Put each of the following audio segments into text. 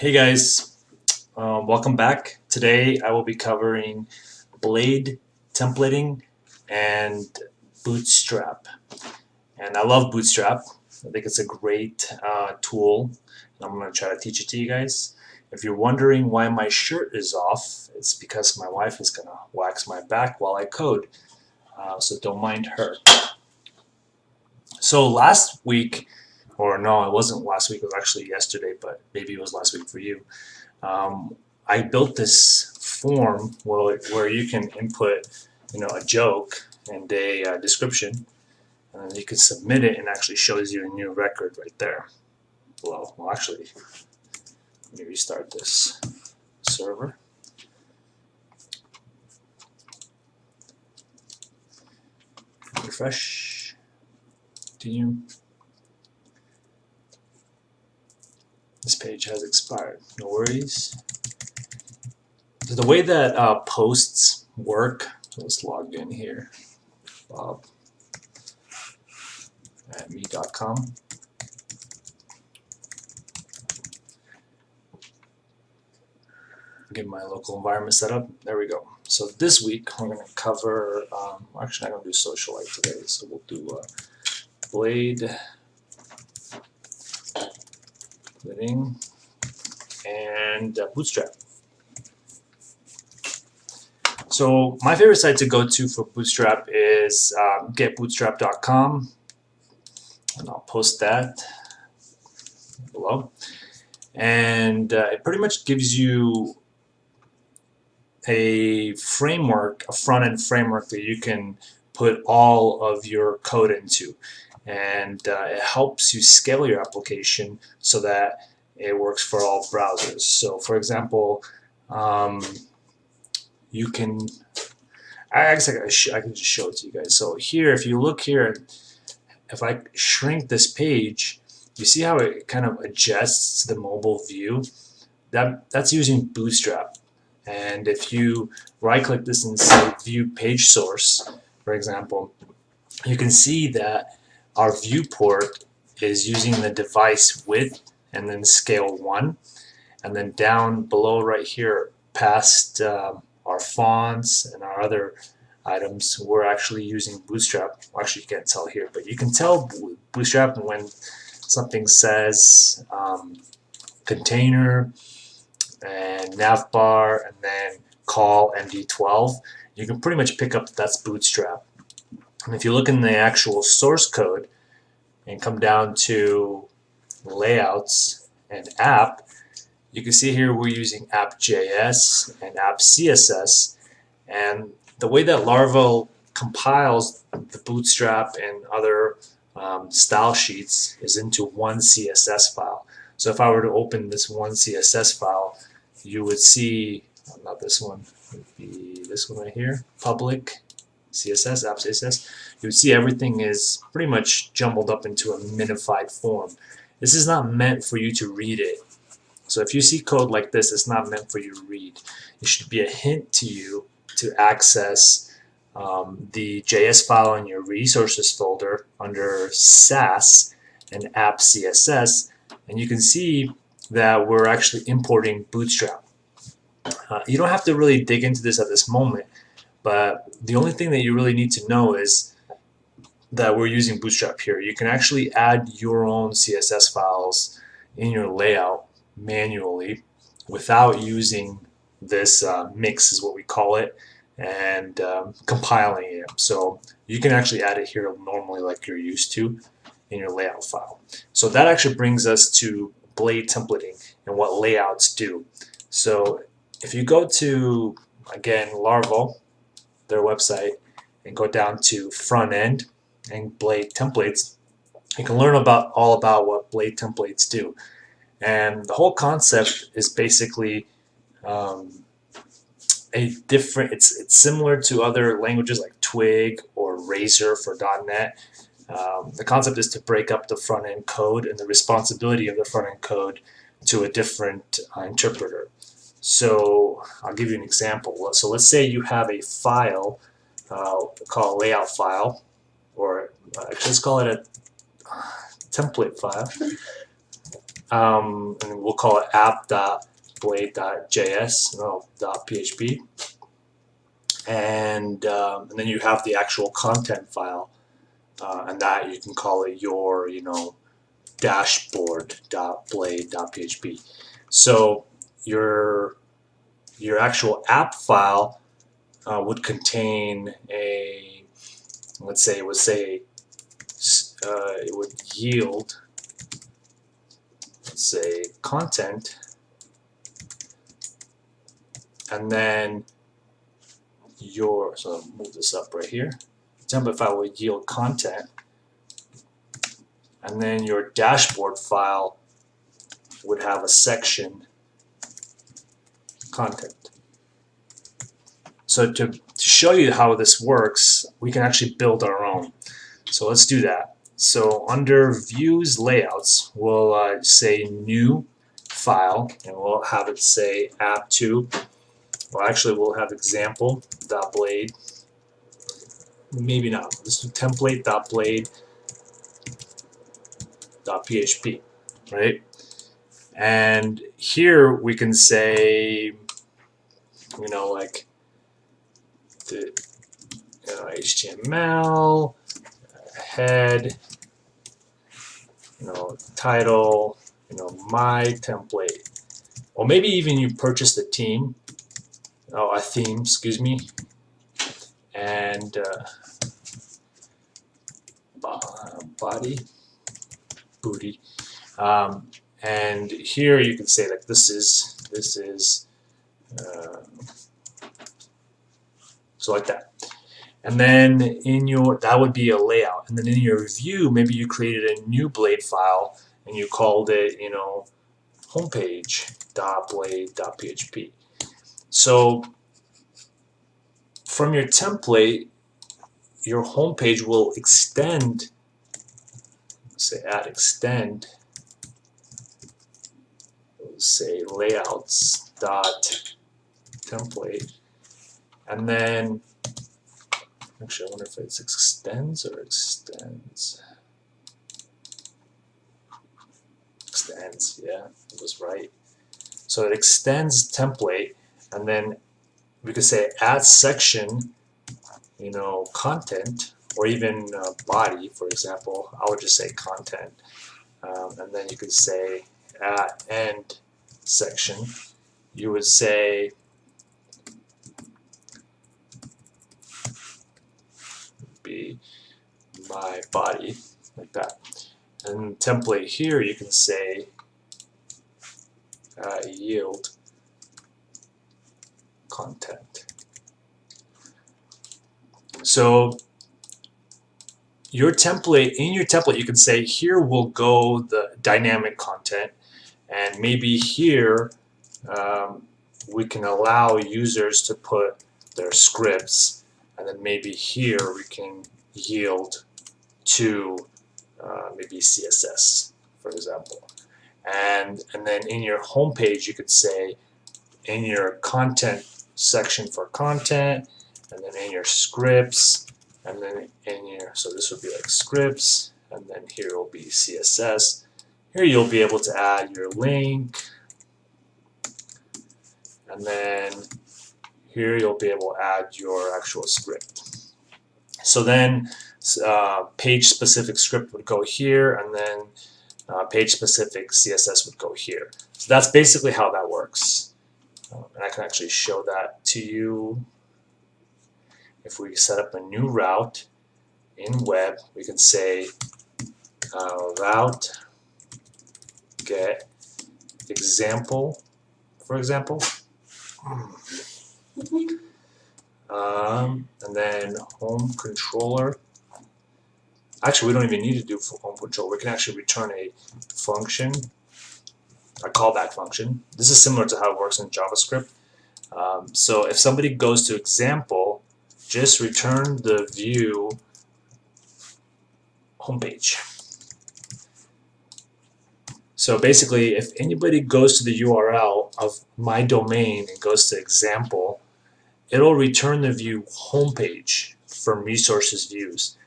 Hey guys, welcome back. Today I will be covering Blade templating and Bootstrap. And I love Bootstrap. I think it's a great tool. I'm going to try to teach it to you guys. If you're wondering why my shirt is off, it's because my wife is going to wax my back while I code. So don't mind her. So last week, or no, it wasn't last week, it was actually yesterday, but maybe it was last week for you. I built this form where you can input, a joke and a description, and you can submit it, and actually shows you a new record right there below. Well, actually, let me restart this server. Refresh. Continue. This page has expired. No worries. So the way that posts work, so let's log in here. Bob at me.com. Get my local environment set up. There we go. So this week we're going to cover, actually I'm going to do Socialite today, so we'll do Blade Living and Bootstrap. So my favorite site to go to for Bootstrap is getbootstrap.com, and I'll post that below. And it pretty much gives you a framework, a front-end framework that you can put all of your code into. And it helps you scale your application so that it works for all browsers. So for example, you can, I guess I can just show it to you guys. So here, if you look here, if I shrink this page, you see how it kind of adjusts the mobile view? That's using Bootstrap. And if you right click this and say view page source, for example, you can see that our viewport is using the device width and then scale 1, and then down below right here past our fonts and our other items, we're actually using Bootstrap. Well, actually you can't tell here, but you can tell Bootstrap when something says container and navbar and then call MD12. You can pretty much pick up that's Bootstrap. And if you look in the actual source code and come down to layouts and app, you can see here we're using app.js and app.css, and the way that Laravel compiles the Bootstrap and other style sheets is into one CSS file. So if I were to open this one CSS file, you would see, not this one, it would be this one right here, public CSS, app CSS. You would see everything is pretty much jumbled up into a minified form. This is not meant for you to read it. So if you see code like this, it's not meant for you to read. It should be a hint to you to access the JS file in your resources folder under SAS and app CSS, and you can see that we're actually importing Bootstrap. You don't have to really dig into this at this moment, but the only thing that you really need to know is that we're using Bootstrap here. You can actually add your own CSS files in your layout manually without using this mix, is what we call it, and compiling it. So you can actually add it here normally like you're used to in your layout file. So that actually brings us to Blade templating and what layouts do. So if you go to, again, Laravel, their website, and go down to front end and Blade templates, you can learn all about what Blade templates do. And the whole concept is basically it's similar to other languages like Twig or Razor for .NET. The concept is to break up the front end code and the responsibility of the front end code to a different interpreter. So I'll give you an example. So let's say you have a file called layout file, or let's call it a template file. and we'll call it app.blade.js, no, .php, and then you have the actual content file, and that you can call it your, dashboard.blade.php. So your actual app file would contain a, let's say, it would yield, let's say, content, and then so I'll move this up right here. Template file would yield content, and then your dashboard file would have a section content. So to show you how this works, we can actually build our own. So let's do that. So under Views Layouts, we'll say New File, and we'll have it say app2. Well, actually, we'll have example.blade. Maybe not. Let's do template.blade.php, right? And here we can say, like the HTML, head, title, my template. Or maybe even you purchased a theme, excuse me, and body, booty, and here you can say like this is so like that. And then that would be a layout. And then in your view, maybe you created a new Blade file and you called it, homepage.blade.php. So from your template, your homepage will extend, say add extend, say layouts.template, and then actually, I wonder if it's extends or extends. Extends, yeah, it was right. So it extends template, and then we could say add section, content, or even body, for example. I would just say content, and then you could say at end section. You would say be my body, like that. And template here, you can say yield content. So your template, in your template, you can say here will go the dynamic content, and maybe here we can allow users to put their scripts, and then maybe here we can yield to maybe CSS, for example. And then in your home page, you could say in your content section for content, and then in your scripts, and then in your, so this would be like scripts, and then here will be CSS. Here you'll be able to add your link, and then here you'll be able to add your actual script. So then page specific script would go here, and then page specific CSS would go here. So that's basically how that works. And I can actually show that to you. If we set up a new route in web, we can say route get example, for example. And then home controller. Actually, we don't even need to do home control. We can actually return a function, a callback function. This is similar to how it works in JavaScript. So if somebody goes to example, just return the view homepage. So basically, if anybody goes to the URL of my domain and goes to example, it'll return the view homepage from resources views.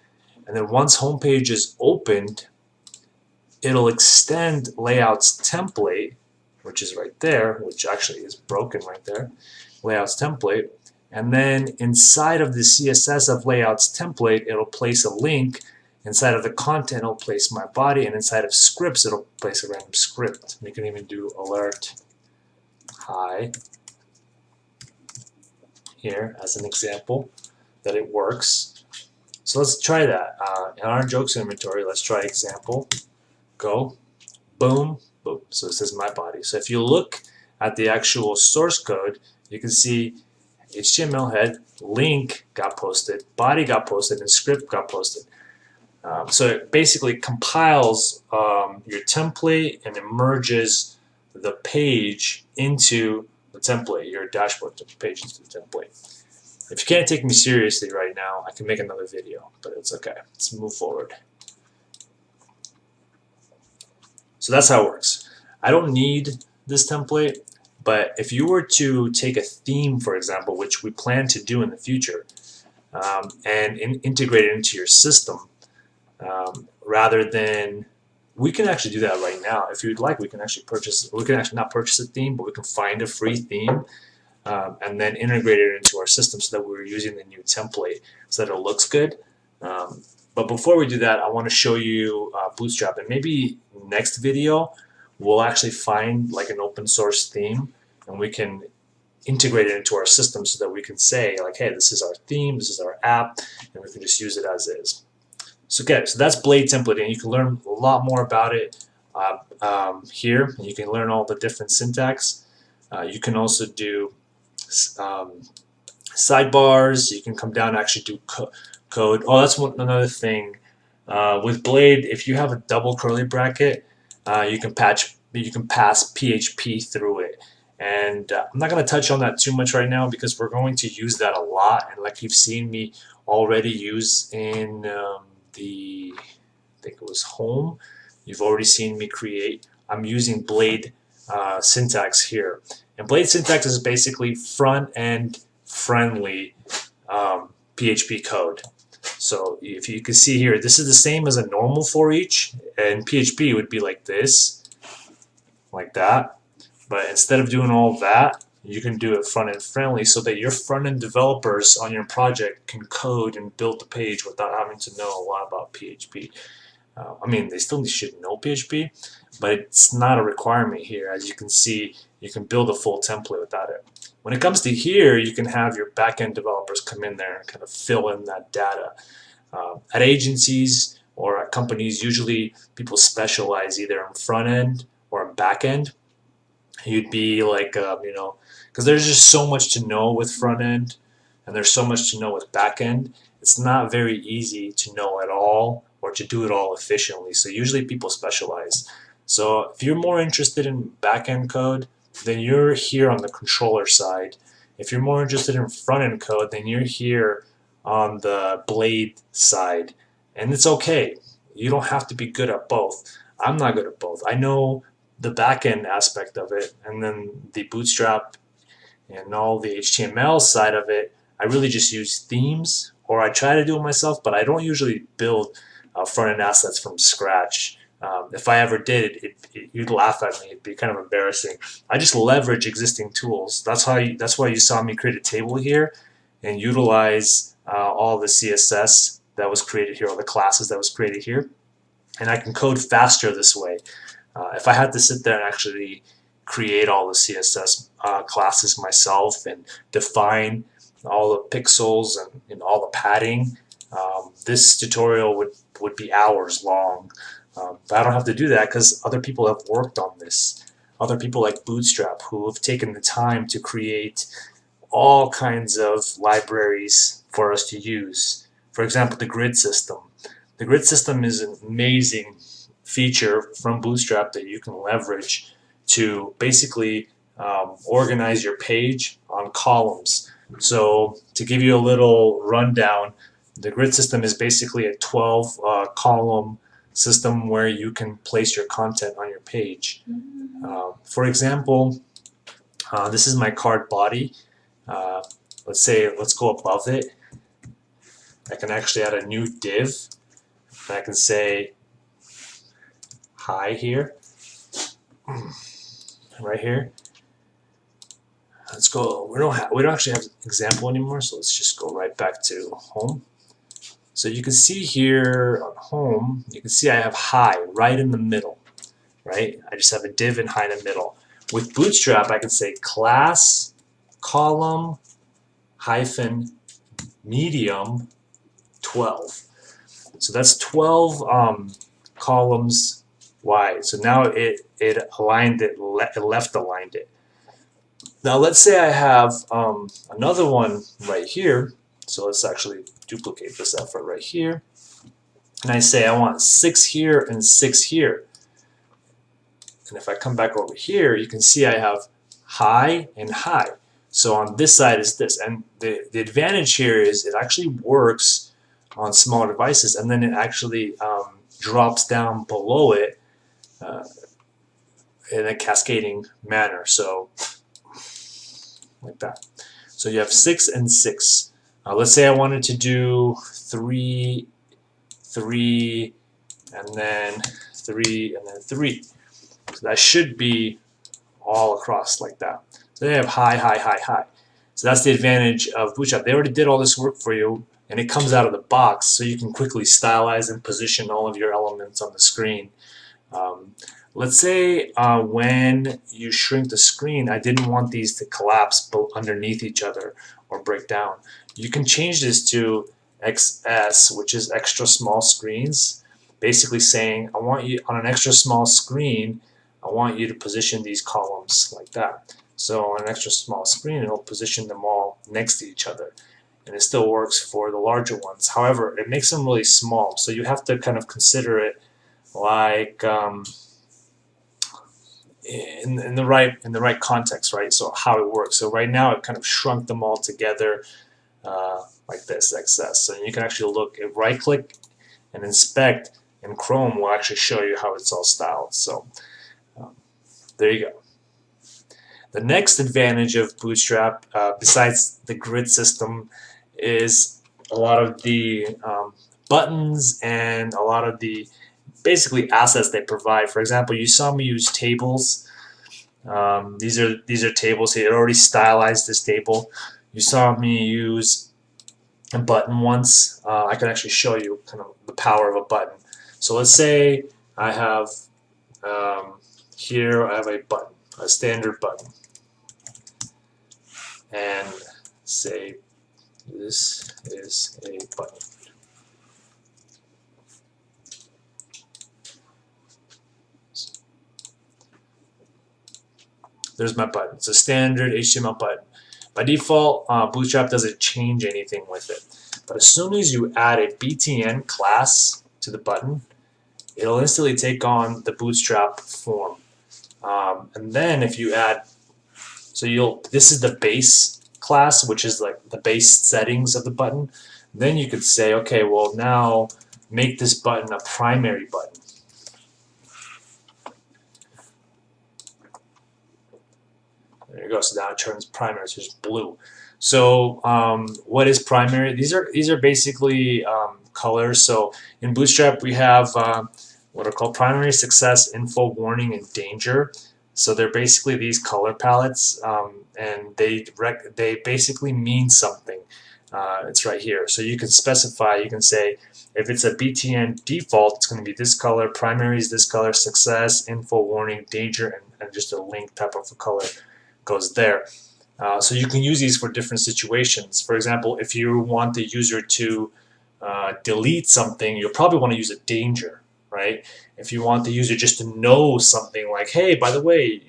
And then once homepage is opened, it'll extend layouts template, which is right there, which actually is broken right there, layouts template, and then inside of the CSS of layouts template, it'll place a link. Inside of the content, it'll place my body, and inside of scripts, it'll place a random script. You can even do alert hi here as an example that it works. So let's try that. In our jokes inventory, let's try example. Go, boom, boom. So it says my body. So if you look at the actual source code, you can see HTML head, link got posted, body got posted, and script got posted. So it basically compiles your template and it merges the page into the template, your dashboard page into the template. If you can't take me seriously right now, I can make another video, but it's okay. Let's move forward. So that's how it works. I don't need this template, but if you were to take a theme, for example, which we plan to do in the future, and integrate it into your system, rather than, we can actually do that right now. If you'd like, we can actually not purchase a theme, but we can find a free theme and then integrate it into our system so that we're using the new template so that it looks good. But before we do that, I want to show you Bootstrap, and maybe next video we'll actually find like an open source theme and we can integrate it into our system so that we can say like, hey, this is our theme, this is our app, and we can just use it as is. So okay, so that's Blade templating. You can learn a lot more about it here, and you can learn all the different syntax. You can also do sidebars. You can come down and actually do code. Oh, that's another thing. With Blade, if you have a double curly bracket, you can pass PHP through it. And I'm not going to touch on that too much right now because we're going to use that a lot. And like you've seen me already use in I think it was home. You've already seen me create. I'm using Blade syntax here. And Blade syntax is basically front-end friendly PHP code. So if you can see here, this is the same as a normal for each, and PHP would be like this, like that. But instead of doing all that, you can do it front-end friendly so that your front-end developers on your project can code and build the page without having to know a lot about PHP. I mean, they still should know PHP, but it's not a requirement here. As you can see, you can build a full template without it. When it comes to here, you can have your back-end developers come in there and kind of fill in that data. At agencies or at companies, usually people specialize either in front-end or in back-end. You'd be like, because there's just so much to know with front-end and there's so much to know with back-end. It's not very easy to know at all or to do it all efficiently. So usually people specialize. So if you're more interested in back-end code, then you're here on the controller side. If you're more interested in front-end code, then you're here on the Blade side. And it's okay. You don't have to be good at both. I'm not good at both. I know the back-end aspect of it, and then the Bootstrap and all the HTML side of it, I really just use themes, or I try to do it myself, but I don't usually build front-end assets from scratch. If I ever did, you'd laugh at me. It'd be kind of embarrassing. I just leverage existing tools. That's why you saw me create a table here and utilize all the CSS that was created here, all the classes that was created here, and I can code faster this way. If I had to sit there and actually create all the CSS classes myself and define all the pixels and all the padding, this tutorial would be hours long. But I don't have to do that because other people have worked on this. Other people like Bootstrap who have taken the time to create all kinds of libraries for us to use. For example, the grid system. The grid system is an amazing feature from Bootstrap that you can leverage to basically organize your page on columns. So to give you a little rundown, the grid system is basically a 12 column system where you can place your content on your page. For example, this is my card body. Let's go above it. I can actually add a new div. And I can say hi here, right here. Let's go. We don't actually have an example anymore, so let's just go right back to home. So you can see here on home, you can see I have hi right in the middle, right? I just have a div and hi in the middle. With Bootstrap, I can say class column hyphen medium 12. So that's 12 columns wide. So now it aligned it, left aligned it. Now let's say I have another one right here. So let's actually duplicate this effort right here. And I say I want 6 here and 6 here. And if I come back over here, you can see I have hi and hi. So on this side is this. And the advantage here is it actually works on smaller devices, and then it actually drops down below it in a cascading manner. So like that. So you have 6 and 6. Let's say I wanted to do 3, 3, and then 3, and then 3. So that should be all across like that. So they have hi, hi, hi, hi. So that's the advantage of Bootstrap. They already did all this work for you, and it comes out of the box, so you can quickly stylize and position all of your elements on the screen. Let's say when you shrink the screen, I didn't want these to collapse underneath each other or break down. You can change this to XS, which is extra small screens, basically saying I want you on an extra small screen, I want you to position these columns like that. So on an extra small screen, it'll position them all next to each other. And it still works for the larger ones. However, it makes them really small, so you have to kind of consider it like in the right context, right? So how it works. So right now, it kind of shrunk them all together like this, XS. So you can actually look, right-click and inspect, and Chrome will actually show you how it's all styled. So there you go. The next advantage of Bootstrap, besides the grid system, is a lot of the buttons and a lot of the basically assets they provide. For example, you saw me use tables. These are tables here. It already stylized this table. You saw me use a button once. I can actually show you kind of the power of a button. So let's say I have here I have a button, a standard button, and say this is a button. There's my button. It's a standard HTML button. By default, Bootstrap doesn't change anything with it. But as soon as you add a BTN class to the button, it'll instantly take on the Bootstrap form. And then if you add, so this is the base class, which is like the base settings of the button. Then you could say, okay, well now make this button a primary button. There you go. So now it turns primary, so it's blue. So what is primary? These are basically colors. So in Bootstrap we have what are called primary, success, info, warning, and danger. So they're basically these color palettes, and they basically mean something. It's right here. So you can specify. You can say if it's a BTN default, it's going to be this color. Primary is this color. Success, info, warning, danger, and just a link type of a color goes there. So you can use these for different situations. For example, if you want the user to delete something, you'll probably want to use a danger, right? If you want the user just to know something like, hey, by the way,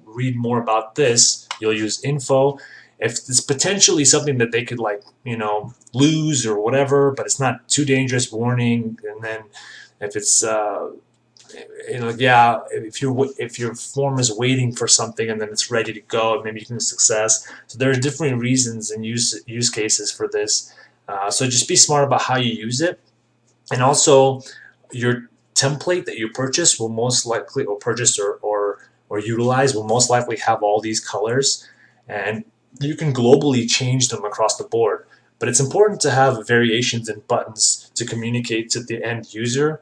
read more about this, you'll use info. If it's potentially something that they could lose or whatever, but it's not too dangerous, warning. And then if it's if your form is waiting for something and then it's ready to go, maybe you can use success. So there are different reasons and use cases for this. So just be smart about how you use it, and also your template that you purchase will most likely, or purchase or utilize, will most likely have all these colors, and you can globally change them across the board. But it's important to have variations in buttons to communicate to the end user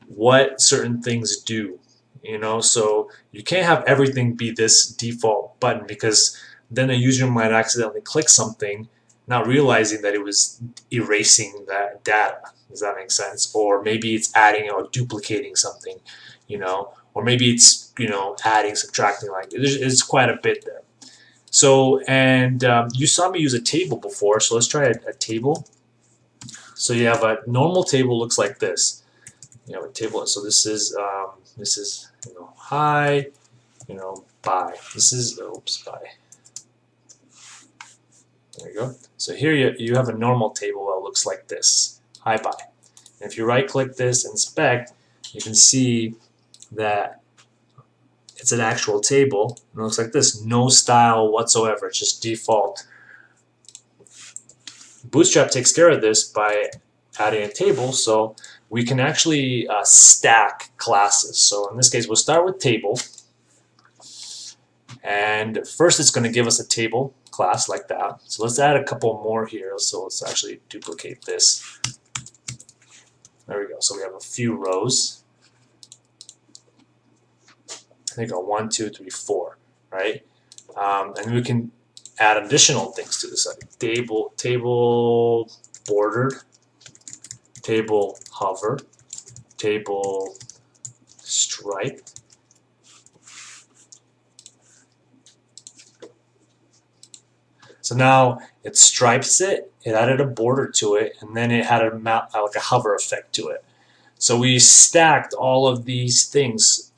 what certain things do. you know, so you can't have everything be this default button, because then a user might accidentally click something not realizing that it was erasing that data. Does that make sense? Or maybe it's adding or duplicating something, you know, or maybe it's, you know, adding, subtracting, like it's quite a bit there. So, and you saw me use a table before, so let's try a table. So you have a normal table, looks like this. You have a table, so this is you know, hi, you know, bye. This is, oops, bye. There you go. So here you have a normal table that looks like this. Hi, bye. And if you right click this, inspect, you can see that it's an actual table. And it looks like this. No style whatsoever. It's just default. Bootstrap takes care of this by adding a table, so we can actually stack classes. So in this case, we'll start with table. And first it's going to give us a table class like that. So let's add a couple more here. So let's actually duplicate this. There we go. So we have a few rows. I think 1, 2, 3, 4, right? And we can add additional things to this. Like table bordered, table hover, table striped. So now it stripes it, it added a border to it, and then it had like a hover effect to it. So we stacked all of these things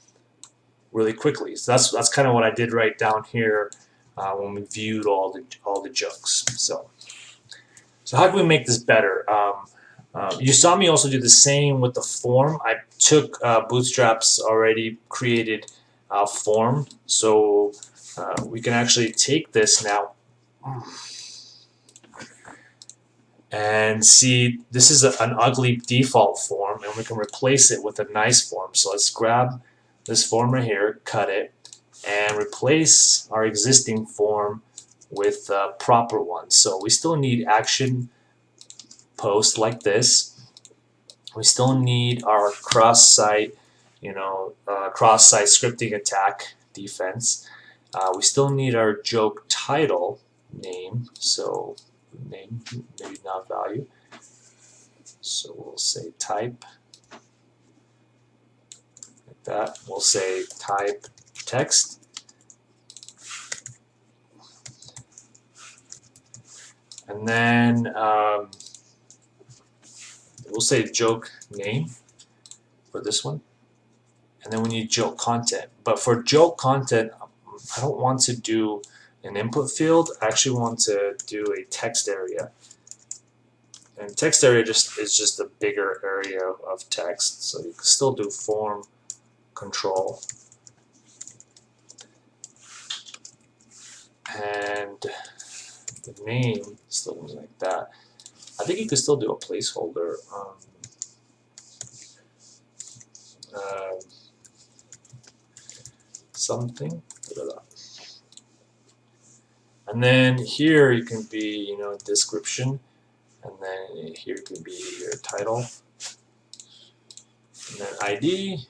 really quickly. So that's kind of what I did right down here when we viewed all the jokes. So how can we make this better? You saw me also do the same with the form. I took Bootstrap's already created form, so we can actually take this now and see this is an ugly default form, and we can replace it with a nice form. So let's grab this form right here, cut it, and replace our existing form with a proper one. So we still need action post like this. We still need our cross-site, you know, cross-site scripting attack defense. We still need our joke title name, so name, maybe not value. So we'll say type, like that. We'll say type text. And then we'll say joke name for this one. And then we need joke content. But for joke content, I don't want to do an input field. I actually want to do a text area. And text area is just a bigger area of text. So you can still do form control. And the name still looks like that. I think you could still do a placeholder. Something. And then here you can be, you know, description, and then here can be your title, and then ID,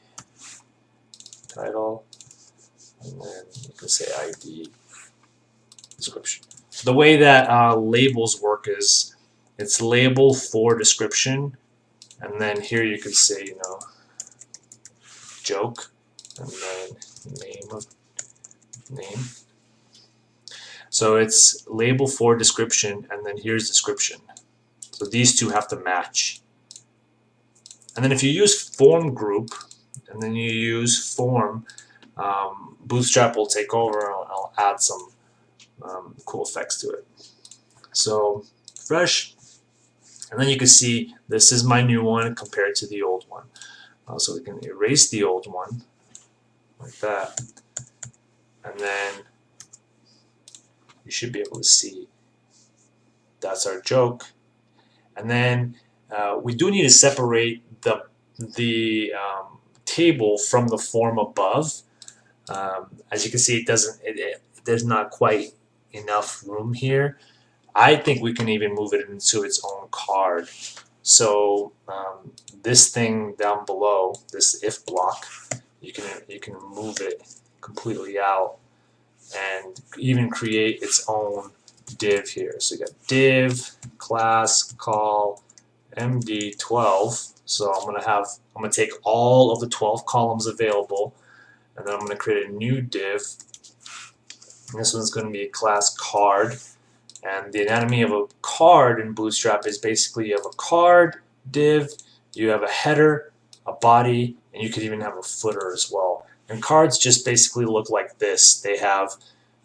title, and then you can say ID, description. The way that labels work is it's label for description, and then here you can say, you know, joke, and then name. So it's label for description, and then here's description. So these two have to match. And then if you use form group, and then you use form, Bootstrap will take over, and I'll add some cool effects to it. So fresh, and then you can see this is my new one compared to the old one. So we can erase the old one like that, and then you should be able to see that's our joke. And then we do need to separate the table from the form above. As you can see, there's not quite enough room here. I think we can even move it into its own card. So this thing down below, this if block, you can move it completely out and even create its own div here. So you got div class call md12. So I'm gonna take all of the 12 columns available, and then I'm gonna create a new div. And this one's gonna be a class card. And the anatomy of a card in Bootstrap is basically you have a card div, you have a header, a body, and you could even have a footer as well. And cards just basically look like this. They have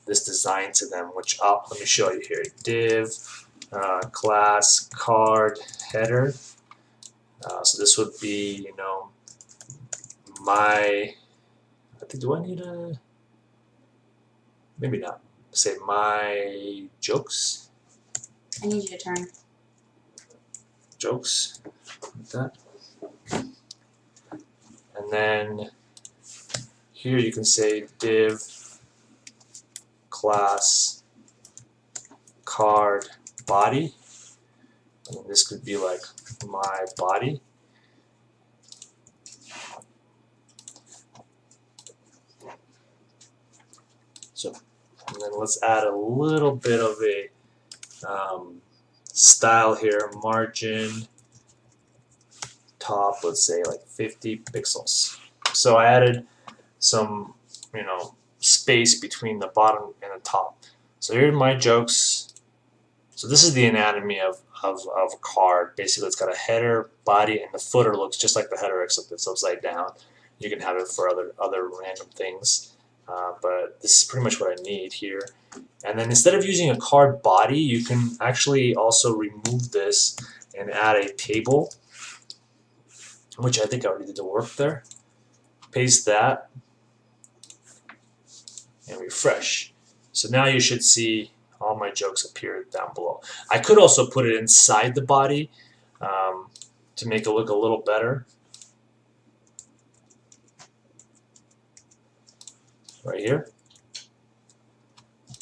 this design to them, which let me show you here. Div class card header. So this would be, you know, do I need a, maybe not. Say my jokes. I need you to turn. Jokes, like that. And then here you can say div class card body. And this could be like my body. So, and then let's add a little bit of a style here, margin top, let's say like 50 pixels. So I added some, you know, space between the bottom and the top. So here's my jokes. So this is the anatomy of a card. Basically, it's got a header, body, and the footer looks just like the header except it's upside down. You can have it for other random things, but this is pretty much what I need here. And then instead of using a card body, you can actually also remove this and add a table, which I think I already did the work there. Paste that and refresh. So now you should see all my jokes appear down below. I could also put it inside the body to make it look a little better. Right here.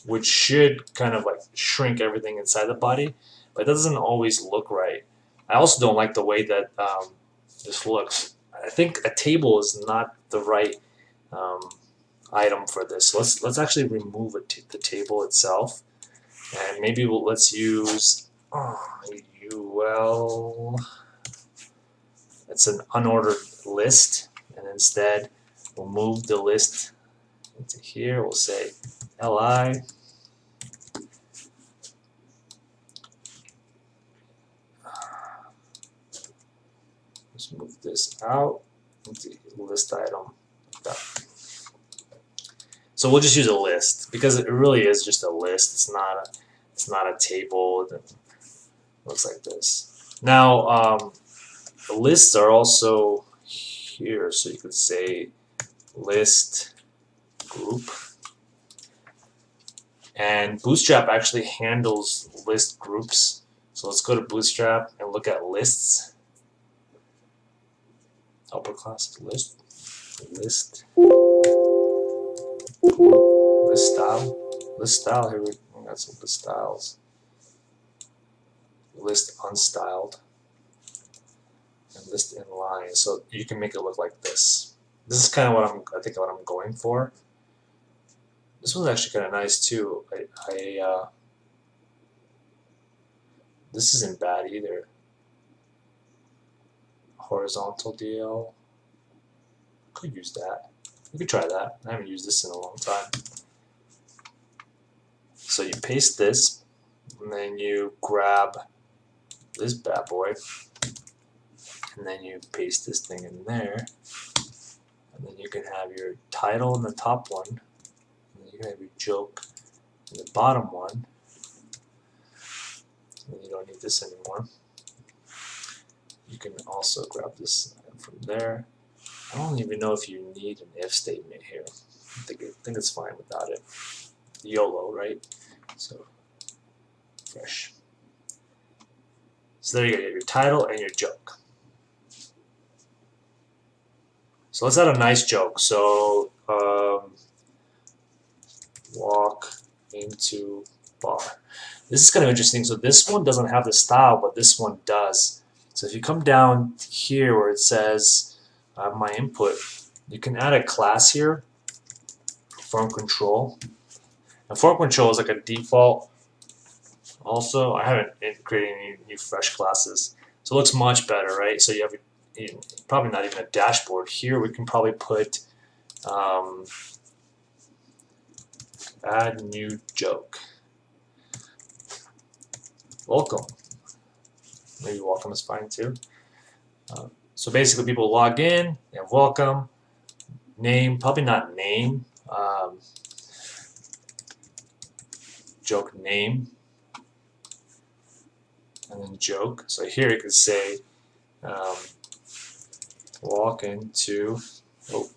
Which should kind of like shrink everything inside the body, but it doesn't always look right. I also don't like the way that this looks. I think a table is not the right item for this. So let's actually remove the table itself, and maybe let's use UL. It's an unordered list, and instead we'll move the list into here. We'll say li. Let's move this out into list item. Like that. So we'll just use a list because it really is just a list. It's not a table. It looks like this. Now the lists are also here, so you could say list group. And Bootstrap actually handles list groups. So let's go to Bootstrap and look at lists. Upperclass list, list style. Here we got some list styles. List unstyled and list inline. So you can make it look like this. This is kind of what I think what I'm going for. This one's actually kind of nice too. This isn't bad either. Horizontal DL. Could use that. We could try that. I haven't used this in a long time. So you paste this, and then you grab this bad boy, and then you paste this thing in there, and then you can have your title in the top one, and then you can have your joke in the bottom one, and then you don't need this anymore. You can also grab this from there. I don't even know if you need an if statement here. I think it's fine without it. YOLO, right? So, fresh. So there you go, your title and your joke. So let's add a nice joke. So, walk into bar. This is kind of interesting. So this one doesn't have the style, but this one does. So if you come down here where it says my input, you can add a class here, form control. And form control is like a default. Also, I haven't created any new fresh classes, so it looks much better, right? So you have probably not even a dashboard here. We can probably put add new joke. Welcome. Maybe welcome is fine too. So basically, people log in, they have welcome, name, probably not name, joke name, and then joke. So here you could say walk into, oh,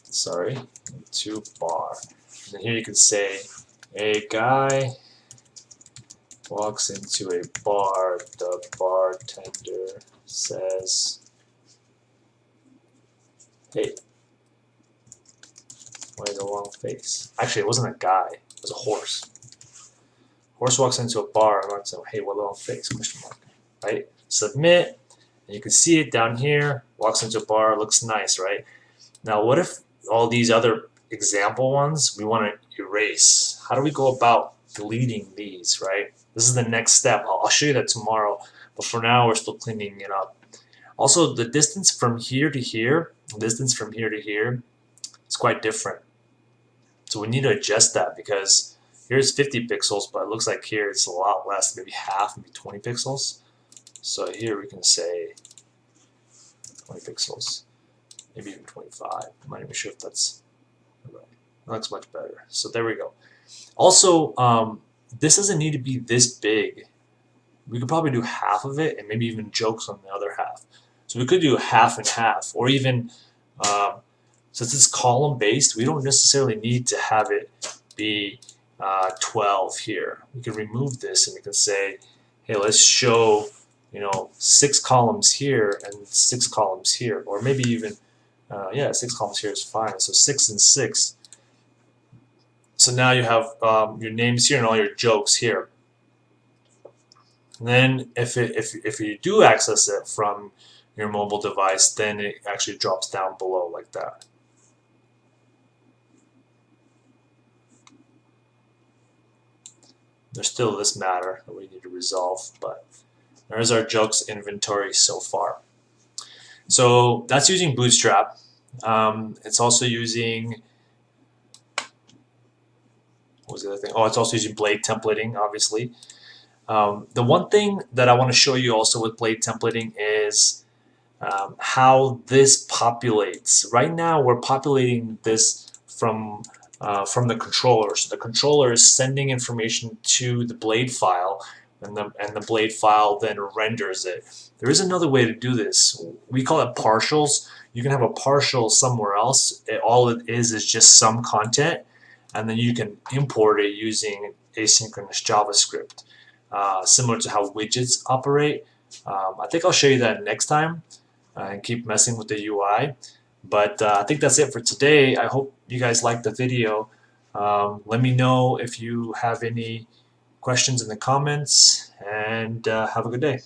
sorry, to bar. And then here you could say a guy walks into a bar, the bartender says, hey, why the long face? Actually, it wasn't a guy, it was a horse. Horse walks into a bar and wants to say, hey, what long face? Question mark. Right? Submit, and you can see it down here, walks into a bar, looks nice, right? Now, what if all these other example ones we want to erase? How do we go about deleting these, right? This is the next step. I'll show you that tomorrow, but for now we're still cleaning it up. Also, the distance from here to here, is quite different. So we need to adjust that because here's 50 pixels, but it looks like here it's a lot less, maybe half, maybe 20 pixels. So here we can say 20 pixels, maybe even 25. I'm not even sure if that's right. That looks much better. So there we go. Also, this doesn't need to be this big. We could probably do half of it and maybe even jokes on the other half. So we could do half and half, or even since it's column based, we don't necessarily need to have it be 12 here. We can remove this and we can say, hey, let's show 6 columns here and 6 columns here, or maybe even 6 columns here is fine. So 6 and 6. So now you have your names here and all your jokes here. And then if you do access it from your mobile device, then it actually drops down below like that. There's still this matter that we need to resolve, but there's our jokes inventory so far. So that's using Bootstrap. It's also using, what was the other thing? Oh, it's also using blade templating, obviously. The one thing that I want to show you also with blade templating is how this populates. Right now, we're populating this from the controller. So the controller is sending information to the blade file, and the blade file then renders it. There is another way to do this. We call it partials. You can have a partial somewhere else. All it is just some content, and then you can import it using asynchronous JavaScript, similar to how widgets operate. I think I'll show you that next time and keep messing with the UI. But I think that's it for today. I hope you guys liked the video. Let me know if you have any questions in the comments, and have a good day.